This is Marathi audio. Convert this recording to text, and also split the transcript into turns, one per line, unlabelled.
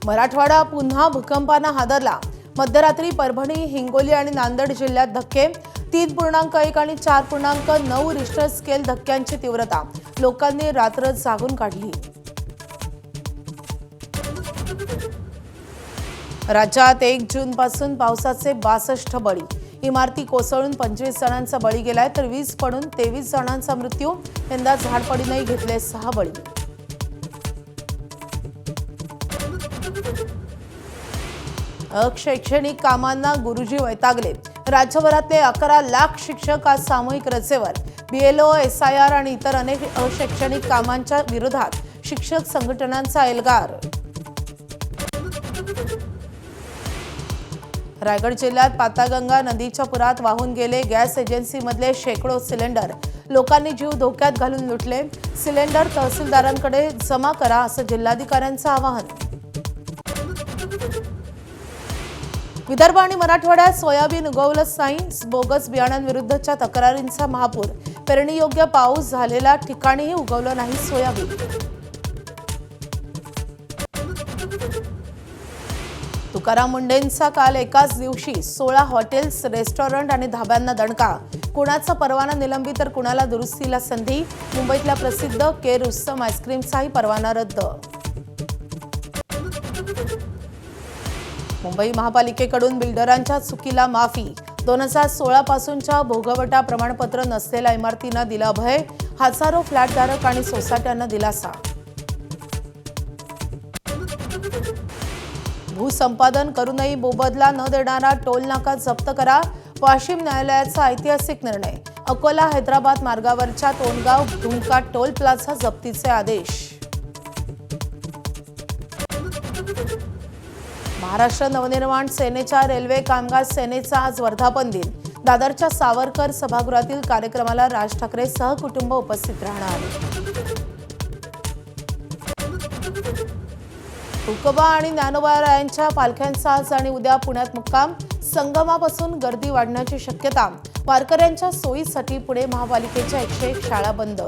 मराठवाडा पुन्हा भूकंपाने हादरला। मध्यरात्री परभणी, हिंगोली आणि नांदेड जिल्ह्यात धक्के। 3.1 आणि 4.9 रिश्टर स्केल धक्क्यांची तीव्रता। लोकांनी रात्र जागून काढली। राज्यात 1 जून पासून पावसाचे 62 बळी। इमारती कोसळून 25 जणांचा बळी गेलाय, तर वीज पडून 23 जणांचा मृत्यू। यंदा झाडपडीनेही घेतले 6 बळी। अशैक्षणिक कामांना गुरुजी वैतागले। राज्यभरातले 11 लाख शिक्षक आज सामूहिक रजेवर। बीएलओ, एसआयआर आणि इतर अनेक अशैक्षणिक कामांच्या विरोधात शिक्षक संघटनांचा एल्गार। रायगड जिल्ह्यात पाताळगंगा नदीच्या पुरात वाहून गेले गॅस एजन्सीमधले शेकडो सिलेंडर। लोकांनी जीव धोक्यात घालून लुटले। सिलेंडर तहसीलदारांकडे जमा करा, असं जिल्हाधिकाऱ्यांचं आवाहन। विदर्भ आणि मराठवाड्यात सोयाबीन उगवलंच नाही। बोगस बियाणांविरुद्धच्या तक्रारींचा महापूर। पेरणीयोग्य पाऊस झालेल्या ठिकाणीही उगवलं नाही सोयाबीन। तुकाराम मुंढेंचा काल एकाच दिवशी 16 हॉटेल्स, रेस्टॉरंट आणि धाब्यांना दणका। कुणाचा परवाना निलंबित तर कुणाला दुरुस्तीला संधी। मुंबईतल्या प्रसिद्ध के रुस्तम आईस्क्रीमचाही परवाना रद्द। मुंबई महापालिकेकडून बिल्डरांच्या चुकीला माफी। 2016 पासूनच्या भोगवटा प्रमाणपत्र नसलेल्या इमारतींना दिला अभय। हजारो फ्लॅटधारक आणि सोसायट्यांना दिलासा। भूसंपादन करूनही मोबदला न देणारा टोल नाका जप्त करा। वाशिम न्यायालयाचा ऐतिहासिक निर्णय। अकोला हैदराबाद मार्गावरच्या तोंडगाव ढुंका टोल प्लाझा जप्तीचे आदेश। महाराष्ट्र नवनिर्माण सेनेच्या रेल्वे कामगार सेनेचा आज वर्धापन दिन। दादरच्या सावरकर सभागृहातील कार्यक्रमाला राज ठाकरे सहकुटुंब उपस्थित राहणार। तुकोबा आणि ज्ञानोबारायांच्या पालख्यांचा आज आणि उद्या पुण्यात मुक्काम। संगमापासून गर्दी वाढण्याची शक्यता। वारकऱ्यांच्या सोयीसाठी पुणे महापालिकेच्या 101 शाळा बंद।